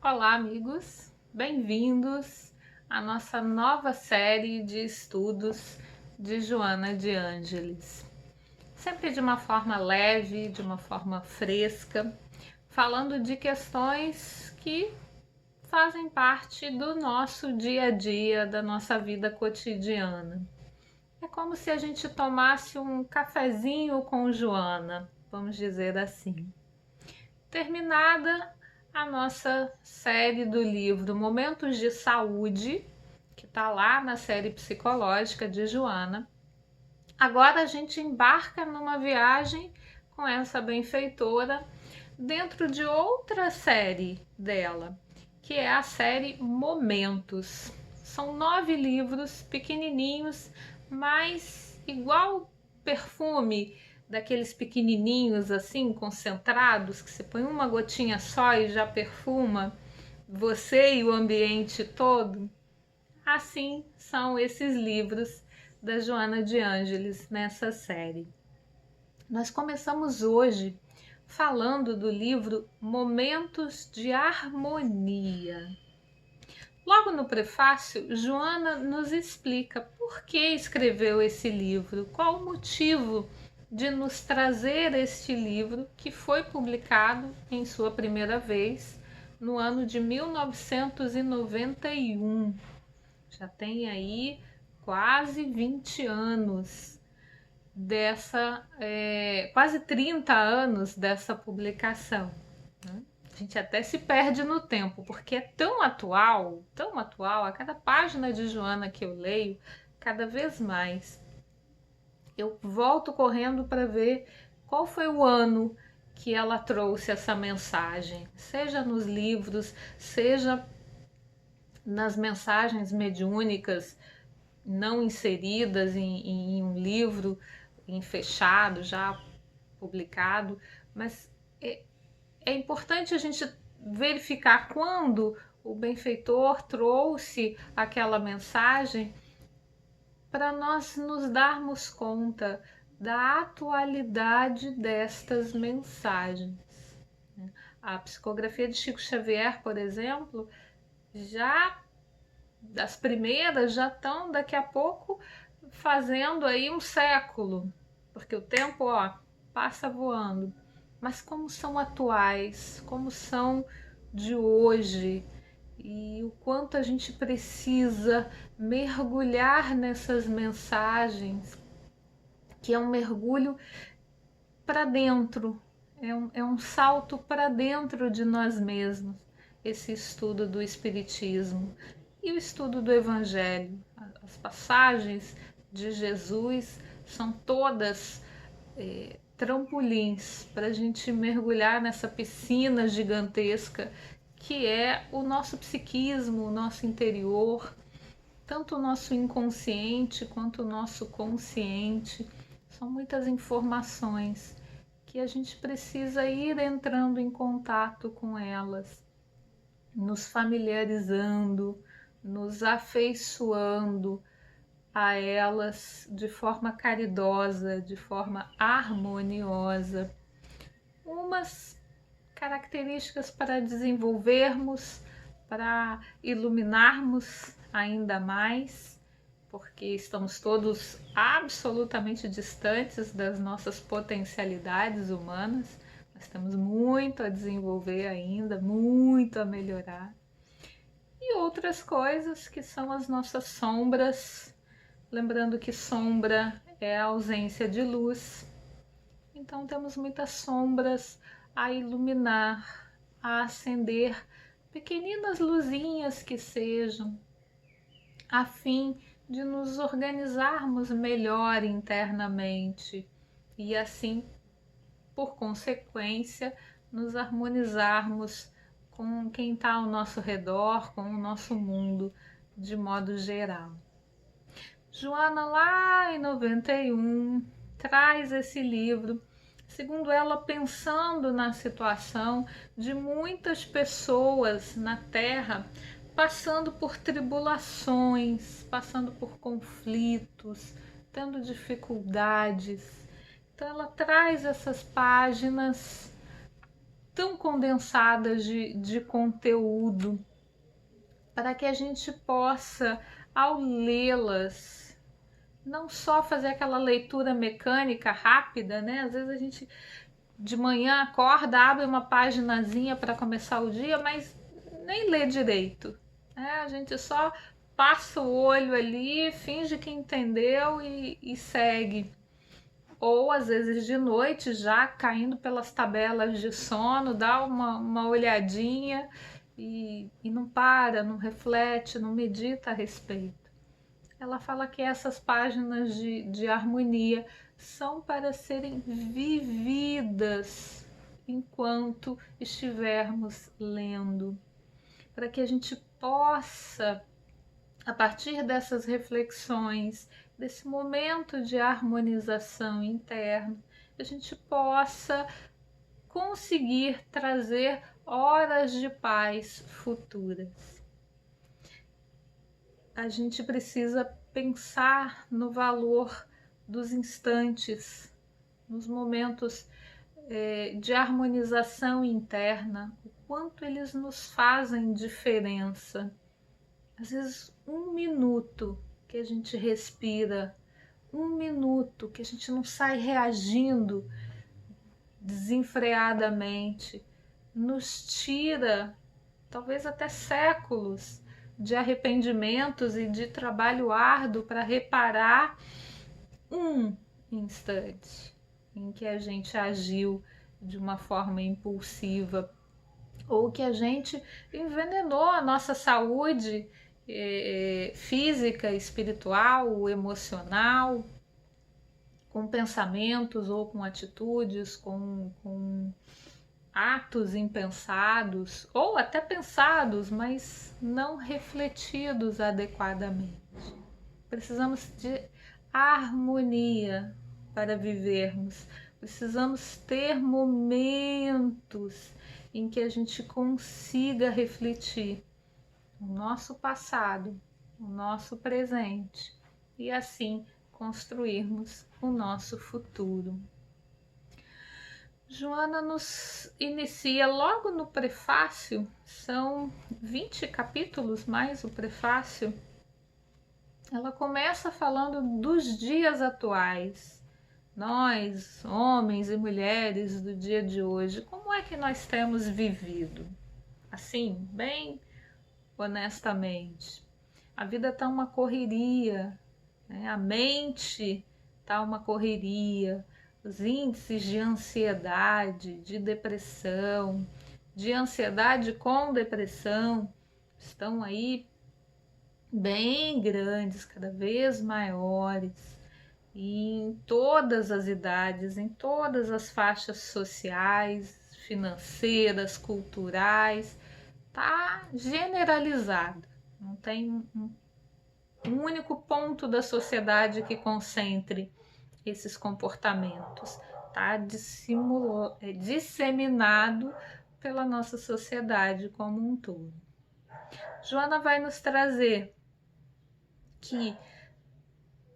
Olá, amigos! Bem-vindos à nossa nova série de estudos de Joana de Ângeles. Sempre de uma forma leve, de uma forma fresca, falando de questões que fazem parte do nosso dia a dia, da nossa vida cotidiana. É como se a gente tomasse um cafezinho com Joana, vamos dizer assim. Terminada a nossa série do livro Momentos de Saúde, que está lá na série psicológica de Joana, agora a gente embarca numa viagem com essa benfeitora dentro de outra série dela, que é a série Momentos. São 9 livros pequenininhos, mas igual perfume daqueles pequenininhos assim, concentrados, que você põe uma gotinha só e já perfuma você e o ambiente todo. Assim são esses livros da Joana de Ângeles nessa série. Nós começamos hoje falando do livro Momentos de Harmonia. Logo no prefácio, Joana nos explica por que escreveu esse livro, qual o motivo de nos trazer este livro, que foi publicado em sua primeira vez no ano de 1991. Já tem aí quase 20 anos quase 30 anos dessa publicação. Né? A gente até se perde no tempo, porque é tão atual, a cada página de Joana que eu leio, cada vez mais. Eu volto correndo para ver qual foi o ano que ela trouxe essa mensagem, seja nos livros, seja nas mensagens mediúnicas não inseridas em um livro, em fechado, já publicado, mas é importante a gente verificar quando o benfeitor trouxe aquela mensagem para nós nos darmos conta da atualidade destas mensagens. A psicografia de Chico Xavier, por exemplo, já das primeiras já estão daqui a pouco fazendo aí um século, porque o tempo passa voando. Mas como são atuais, como são de hoje, e o quanto a gente precisa mergulhar nessas mensagens, que é um mergulho para dentro, é um salto para dentro de nós mesmos, esse estudo do Espiritismo e o estudo do Evangelho. As passagens de Jesus são todas trampolins para a gente mergulhar nessa piscina gigantesca que é o nosso psiquismo, o nosso interior, tanto o nosso inconsciente quanto o nosso consciente. São muitas informações que a gente precisa ir entrando em contato com elas, nos familiarizando, nos afeiçoando a elas de forma caridosa, de forma harmoniosa. Umas características para desenvolvermos, para iluminarmos ainda mais, porque estamos todos absolutamente distantes das nossas potencialidades humanas. Nós temos muito a desenvolver ainda, muito a melhorar. E outras coisas que são as nossas sombras, lembrando que sombra é a ausência de luz. Então temos muitas sombras a iluminar, a acender, pequeninas luzinhas que sejam, a fim de nos organizarmos melhor internamente e assim, por consequência, nos harmonizarmos com quem está ao nosso redor, com o nosso mundo de modo geral. Joana, lá em 91, traz esse livro, segundo ela, pensando na situação de muitas pessoas na Terra passando por tribulações, passando por conflitos, tendo dificuldades. Então ela traz essas páginas tão condensadas de conteúdo, para que a gente possa, ao lê-las, não só fazer aquela leitura mecânica rápida, né? Às vezes a gente de manhã acorda, abre uma paginazinha para começar o dia, mas nem lê direito, né? A gente só passa o olho ali, finge que entendeu e segue. Ou às vezes de noite, já caindo pelas tabelas de sono, dá uma olhadinha e não para, não reflete, não medita a respeito. Ela fala que essas páginas de harmonia são para serem vividas enquanto estivermos lendo, para que a gente possa, a partir dessas reflexões, desse momento de harmonização interna, a gente possa conseguir trazer horas de paz futuras. A gente precisa pensar no valor dos instantes, nos momentos de harmonização interna, o quanto eles nos fazem diferença. Às vezes, um minuto que a gente respira, um minuto que a gente não sai reagindo desenfreadamente, nos tira talvez até séculos de arrependimentos e de trabalho árduo para reparar um instante em que a gente agiu de uma forma impulsiva ou que a gente envenenou a nossa saúde física, espiritual, emocional, com pensamentos ou com atitudes, com atos impensados ou até pensados, mas não refletidos adequadamente. Precisamos de harmonia para vivermos. Precisamos ter momentos em que a gente consiga refletir o nosso passado, o nosso presente e assim construirmos o nosso futuro. Joana nos inicia logo no prefácio, são 20 capítulos mais o prefácio. Ela começa falando dos dias atuais. Nós, homens e mulheres do dia de hoje, como é que nós temos vivido? Assim, bem honestamente. A vida está uma correria, né? A mente está uma correria. Os índices de ansiedade, de depressão, de ansiedade com depressão estão aí bem grandes, cada vez maiores, e em todas as idades, em todas as faixas sociais, financeiras, culturais, tá generalizado. Não tem um único ponto da sociedade que concentre esses comportamentos, tá disseminado pela nossa sociedade como um todo. Joana vai nos trazer que,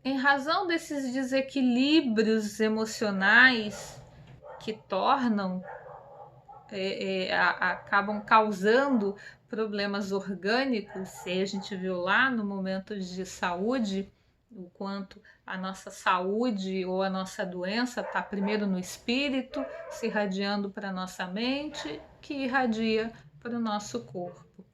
em razão desses desequilíbrios emocionais que tornam, acabam causando problemas orgânicos, e a gente viu lá no momento de saúde, o quanto a nossa saúde ou a nossa doença está primeiro no espírito, se irradiando para a nossa mente, que irradia para o nosso corpo.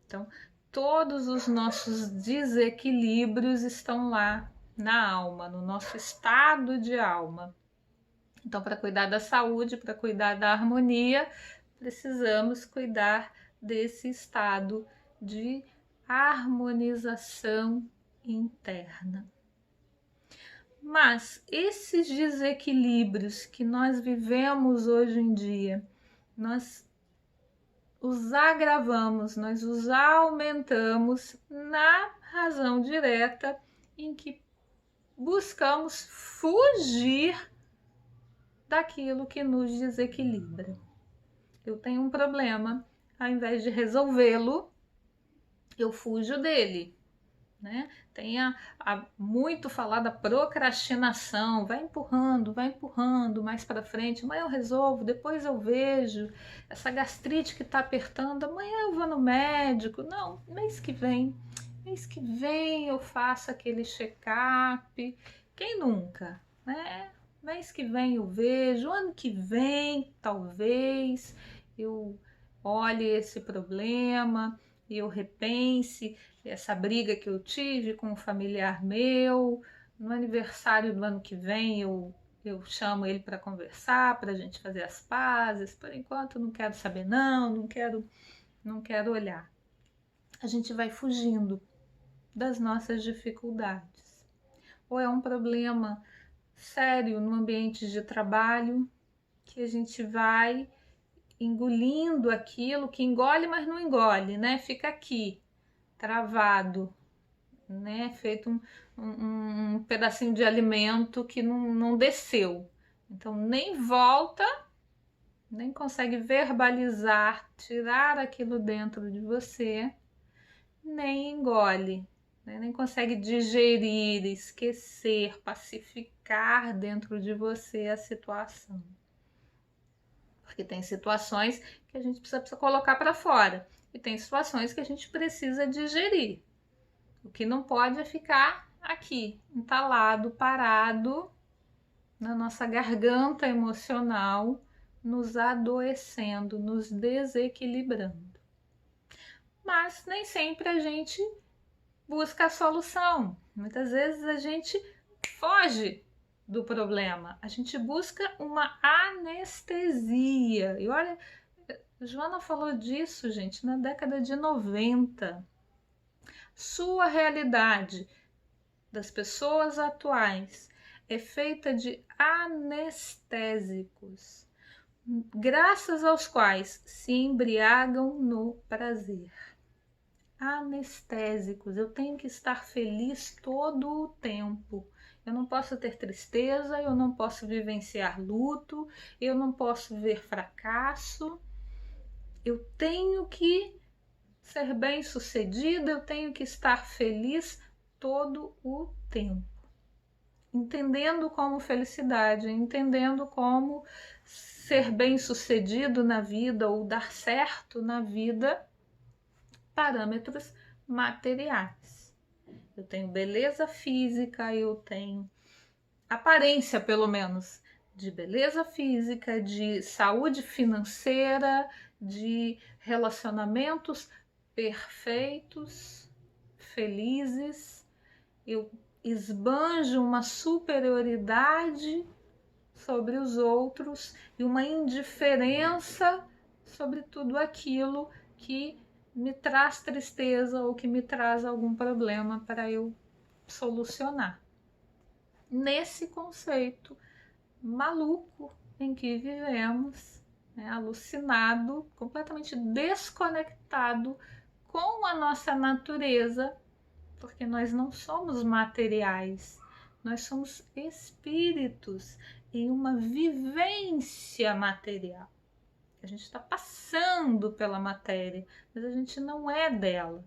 Então, todos os nossos desequilíbrios estão lá na alma, no nosso estado de alma. Então, para cuidar da saúde, para cuidar da harmonia, precisamos cuidar desse estado de harmonização interna. Mas esses desequilíbrios que nós vivemos hoje em dia, nós os agravamos, nós os aumentamos na razão direta em que buscamos fugir daquilo que nos desequilibra. Eu tenho um problema, ao invés de resolvê-lo, eu fujo dele. né? Tem muito falar da procrastinação, vai empurrando mais para frente, amanhã eu resolvo, depois eu vejo, essa gastrite que está apertando, amanhã eu vou no médico, não, mês que vem eu faço aquele check-up, quem nunca, né? Mês que vem eu vejo, ano que vem talvez eu olhe esse problema e eu repense essa briga que eu tive com um familiar meu. No aniversário do ano que vem eu chamo ele para conversar, para a gente fazer as pazes. Por enquanto não quero saber não quero olhar. A gente vai fugindo das nossas dificuldades. Ou é um problema sério no ambiente de trabalho que a gente vai engolindo aquilo que engole, mas não engole, né? Fica aqui, travado, né? Feito um pedacinho de alimento que não desceu. Então, nem volta, nem consegue verbalizar, tirar aquilo dentro de você, nem engole, né? Nem consegue digerir, esquecer, pacificar dentro de você a situação. Porque tem situações que a gente precisa colocar para fora e tem situações que a gente precisa digerir. O que não pode é ficar aqui, entalado, parado na nossa garganta emocional, nos adoecendo, nos desequilibrando. Mas nem sempre a gente busca a solução. Muitas vezes a gente foge do problema, a gente busca uma anestesia. E olha, Joana falou disso, gente, na década de 90. Sua realidade das pessoas atuais é feita de anestésicos, graças aos quais se embriagam no prazer. Anestésicos, eu tenho que estar feliz todo o tempo. Eu não posso ter tristeza, eu não posso vivenciar luto, eu não posso ver fracasso. Eu tenho que ser bem-sucedida, eu tenho que estar feliz todo o tempo. Entendendo como felicidade, entendendo como ser bem-sucedido na vida ou dar certo na vida, parâmetros materiais. Eu tenho beleza física, eu tenho aparência, pelo menos, de beleza física, de saúde financeira, de relacionamentos perfeitos, felizes. Eu esbanjo uma superioridade sobre os outros e uma indiferença sobre tudo aquilo que me traz tristeza ou que me traz algum problema para eu solucionar. Nesse conceito maluco em que vivemos, né, alucinado, completamente desconectado com a nossa natureza, porque nós não somos materiais, nós somos espíritos em uma vivência material. A gente está passando pela matéria, mas a gente não é dela.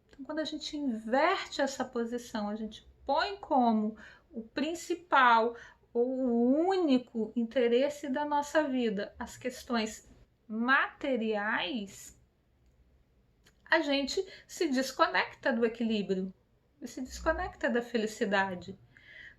Então, quando a gente inverte essa posição, a gente põe como o principal ou o único interesse da nossa vida as questões materiais, a gente se desconecta do equilíbrio, se desconecta da felicidade.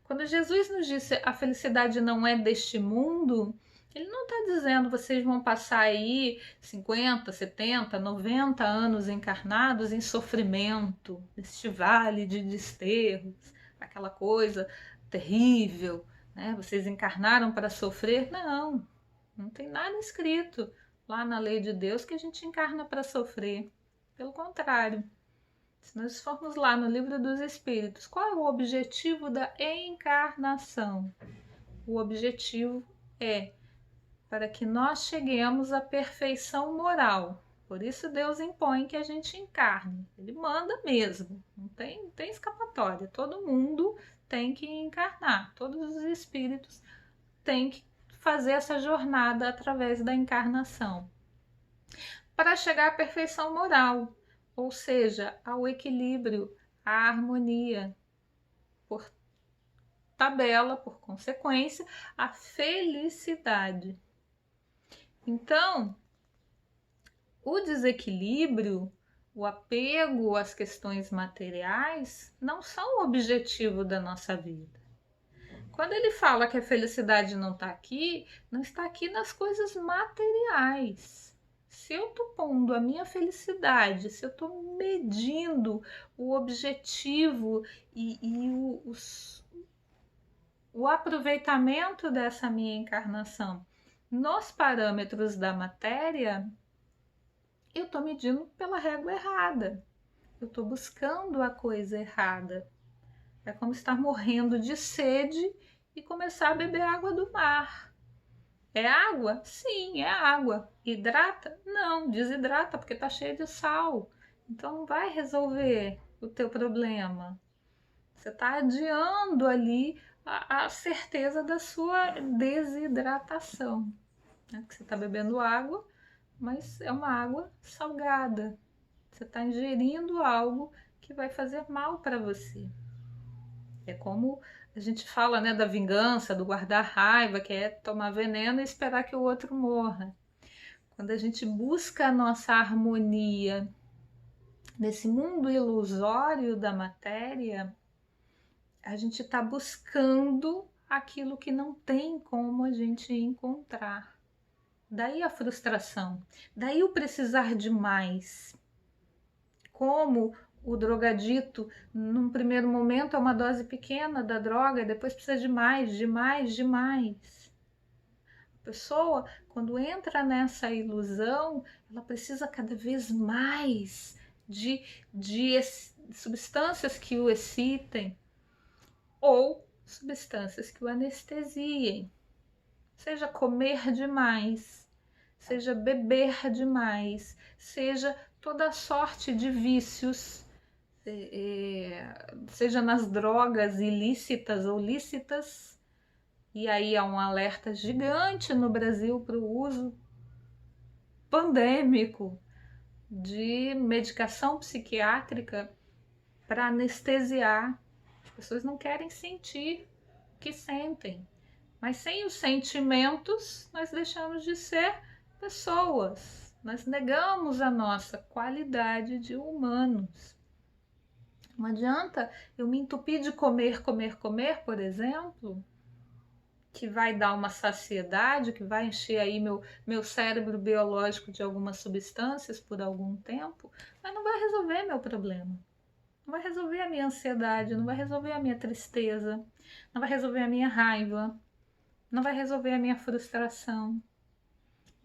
Quando Jesus nos disse a felicidade não é deste mundo, ele não está dizendo vocês vão passar aí 50, 70, 90 anos encarnados em sofrimento, neste vale de desterros, aquela coisa terrível, né? Vocês encarnaram para sofrer? Não, não tem nada escrito lá na lei de Deus que a gente encarna para sofrer. Pelo contrário, se nós formos lá no Livro dos Espíritos, qual é o objetivo da encarnação? O objetivo é para que nós cheguemos à perfeição moral. Por isso Deus impõe que a gente encarne. Ele manda mesmo, não tem escapatória. Todo mundo tem que encarnar, todos os espíritos têm que fazer essa jornada através da encarnação. Para chegar à perfeição moral, ou seja, ao equilíbrio, a harmonia, por tabela, por consequência, a felicidade. Então, o desequilíbrio, o apego às questões materiais não são o objetivo da nossa vida. Quando ele fala que a felicidade não está aqui, não está aqui nas coisas materiais. Se eu estou pondo a minha felicidade, se eu estou medindo o objetivo e o aproveitamento dessa minha encarnação nos parâmetros da matéria, eu estou medindo pela régua errada. Eu estou buscando a coisa errada. É como estar morrendo de sede e começar a beber água do mar. É água? Sim, é água. Hidrata? Não, desidrata porque está cheio de sal. Então não vai resolver o teu problema. Você está adiando ali a certeza da sua desidratação. Né? Você está bebendo água, mas é uma água salgada. Você está ingerindo algo que vai fazer mal para você. É como a gente fala, né, da vingança, do guardar raiva, que é tomar veneno e esperar que o outro morra. Quando a gente busca a nossa harmonia nesse mundo ilusório da matéria, a gente está buscando aquilo que não tem como a gente encontrar. Daí a frustração, daí o precisar de mais. Como o drogadito, num primeiro momento é uma dose pequena da droga, depois precisa de mais, de mais, de mais. A pessoa, quando entra nessa ilusão, ela precisa cada vez mais de substâncias que o excitem ou substâncias que o anestesiem. Seja comer demais, seja beber demais, seja toda sorte de vícios, seja nas drogas ilícitas ou lícitas. E aí há um alerta gigante no Brasil para o uso pandêmico de medicação psiquiátrica para anestesiar. As pessoas não querem sentir o que sentem. Mas sem os sentimentos, nós deixamos de ser pessoas. Nós negamos a nossa qualidade de humanos. Não adianta eu me entupir de comer, comer, comer, por exemplo, que vai dar uma saciedade, que vai encher aí meu cérebro biológico de algumas substâncias por algum tempo, mas não vai resolver meu problema. Não vai resolver a minha ansiedade, não vai resolver a minha tristeza, não vai resolver a minha raiva, não vai resolver a minha frustração.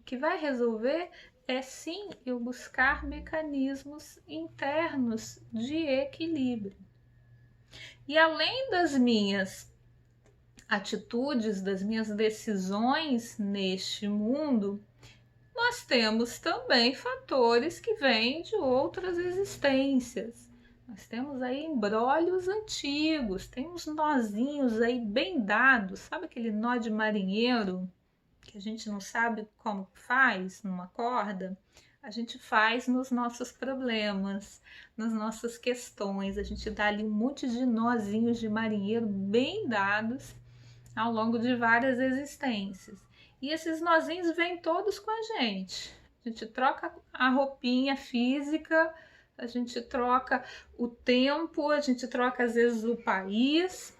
O que vai resolver é sim eu buscar mecanismos internos de equilíbrio. E além das minhas atitudes, das minhas decisões neste mundo, nós temos também fatores que vêm de outras existências. Nós temos aí embrólios antigos, tem uns nozinhos aí bem dados, sabe aquele nó de marinheiro que a gente não sabe como faz numa corda? A gente faz nos nossos problemas, nas nossas questões, a gente dá ali um monte de nozinhos de marinheiro bem dados ao longo de várias existências. E esses nozinhos vêm todos com a gente. A gente troca a roupinha física, a gente troca o tempo, a gente troca às vezes o país,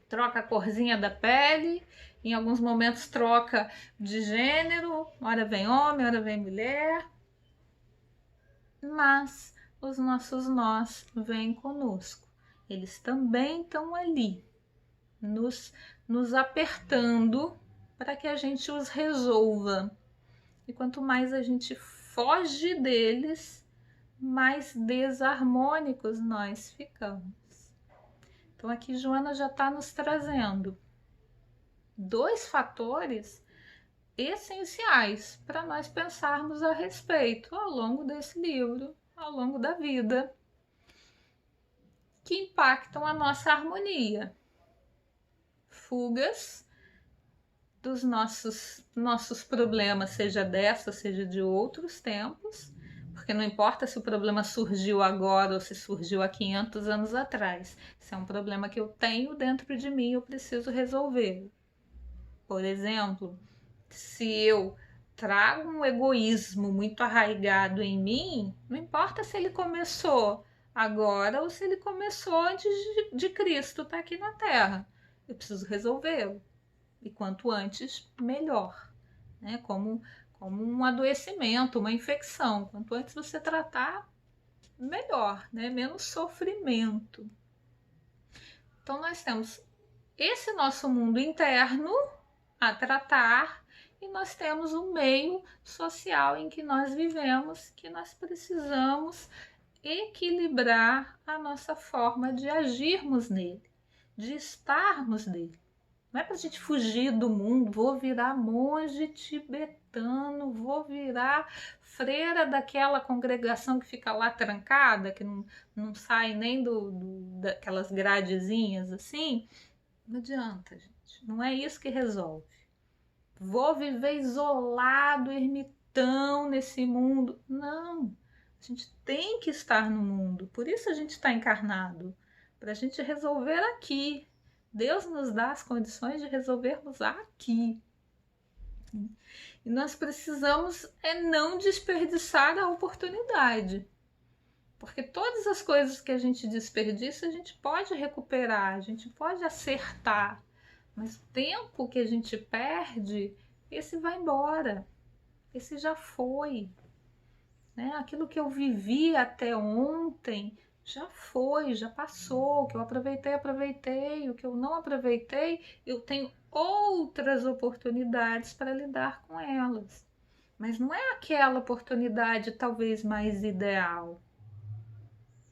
troca a corzinha da pele, em alguns momentos troca de gênero, hora vem homem, hora vem mulher. Mas os nossos nós vêm conosco. Eles também estão ali, nos apertando para que a gente os resolva. E quanto mais a gente foge deles, mais desarmônicos nós ficamos. Então aqui Joana já está nos trazendo 2 fatores essenciais para nós pensarmos a respeito ao longo desse livro, ao longo da vida, que impactam a nossa harmonia. Fugas dos nossos problemas, seja dessa, seja de outros tempos, Porque não importa se o problema surgiu agora ou se surgiu há 500 anos atrás. Se é um problema que eu tenho dentro de mim, eu preciso resolver. Por exemplo, se eu trago um egoísmo muito arraigado em mim, não importa se ele começou agora ou se ele começou antes de Cristo estar aqui na Terra. Eu preciso resolvê-lo. E quanto antes, melhor. Né? Como um adoecimento, uma infecção. Quanto antes você tratar, melhor, né? Menos sofrimento. Então nós temos esse nosso mundo interno a tratar e nós temos um meio social em que nós vivemos, que nós precisamos equilibrar a nossa forma de agirmos nele, de estarmos nele. Não é para a gente fugir do mundo, vou virar monge tibetano, vou virar freira daquela congregação que fica lá trancada, que não sai nem daquelas gradezinhas assim. Não adianta, gente. Não é isso que resolve. Vou viver isolado, ermitão nesse mundo. Não. A gente tem que estar no mundo. Por isso a gente está encarnado. Para a gente resolver aqui. Deus nos dá as condições de resolvermos aqui. E nós precisamos não desperdiçar a oportunidade. Porque todas as coisas que a gente desperdiça, a gente pode recuperar, a gente pode acertar. Mas o tempo que a gente perde, esse vai embora. Esse já foi. Né? Aquilo que eu vivi até ontem já foi, já passou. O que eu aproveitei, aproveitei. O que eu não aproveitei, eu tenho outras oportunidades para lidar com elas. Mas não é aquela oportunidade talvez mais ideal.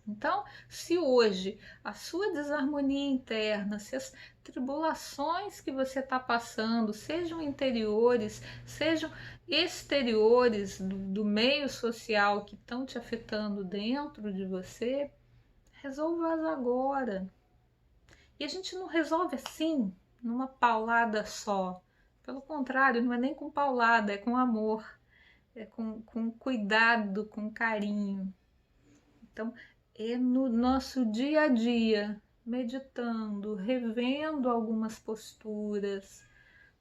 Então, se hoje a sua desarmonia interna, se as tribulações que você está passando, sejam interiores, sejam exteriores do meio social que estão te afetando dentro de você, resolva-as agora. E a gente não resolve assim, numa paulada só. Pelo contrário, não é nem com paulada, é com amor, é com cuidado, com carinho. Então, é no nosso dia a dia, meditando, revendo algumas posturas,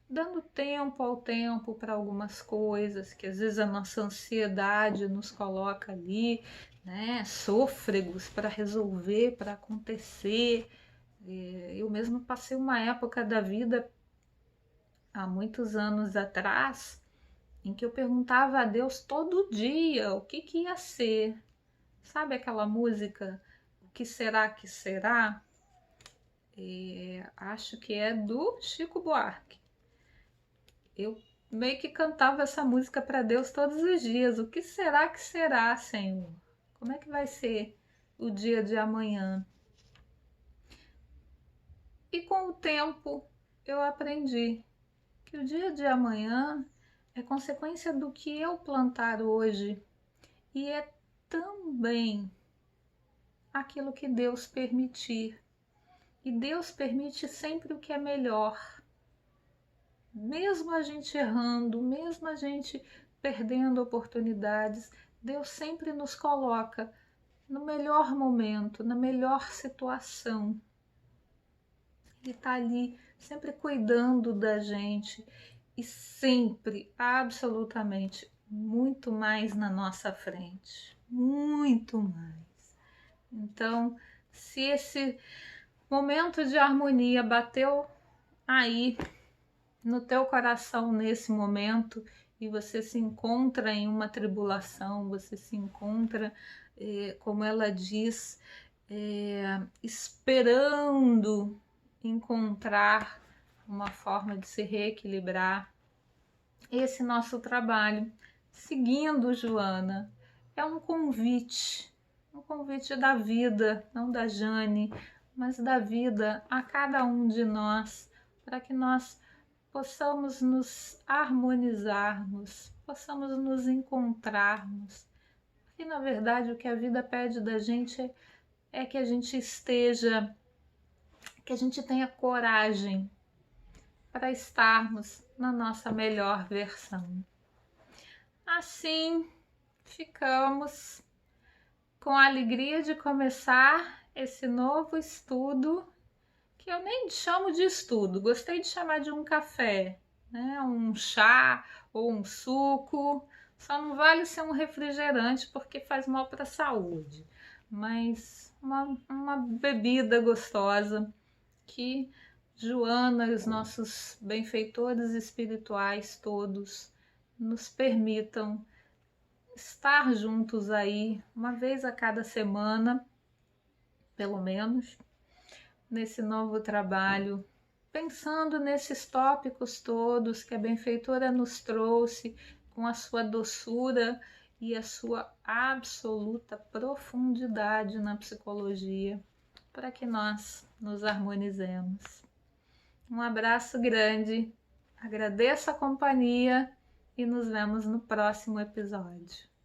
dando tempo ao tempo para algumas coisas que às vezes a nossa ansiedade nos coloca ali, né? Sôfregos para resolver, para acontecer. Eu mesmo passei uma época da vida, há muitos anos atrás, em que eu perguntava a Deus todo dia o que ia ser. Sabe aquela música, O que será que será? Acho que é do Chico Buarque. Eu meio que cantava essa música para Deus todos os dias. O que será, Senhor? Como é que vai ser o dia de amanhã? E com o tempo eu aprendi que o dia de amanhã é consequência do que eu plantar hoje e é também aquilo que Deus permitir. E Deus permite sempre o que é melhor. Mesmo a gente errando, mesmo a gente perdendo oportunidades, Deus sempre nos coloca no melhor momento, na melhor situação. Ele está ali sempre cuidando da gente e sempre, absolutamente, muito mais na nossa frente. Muito mais. Então, se esse momento de harmonia bateu aí no teu coração nesse momento e você se encontra em uma tribulação, você se encontra, como ela diz, esperando encontrar uma forma de se reequilibrar. Esse nosso trabalho, seguindo Joana, é um convite da vida, não da Jane, mas da vida a cada um de nós, para que nós possamos nos harmonizarmos, possamos nos encontrarmos. Porque, na verdade, o que a vida pede da gente é que a gente esteja, que a gente tenha coragem para estarmos na nossa melhor versão. Assim, ficamos com a alegria de começar esse novo estudo, que eu nem chamo de estudo, gostei de chamar de um café, né? Um chá ou um suco. Só não vale ser um refrigerante porque faz mal para a saúde, mas uma bebida gostosa que Joana e os nossos benfeitores espirituais todos nos permitam estar juntos aí uma vez a cada semana, pelo menos, nesse novo trabalho, pensando nesses tópicos todos que a benfeitora nos trouxe com a sua doçura e a sua absoluta profundidade na psicologia, para que nós nos harmonizemos. Um abraço grande, agradeço a companhia e nos vemos no próximo episódio.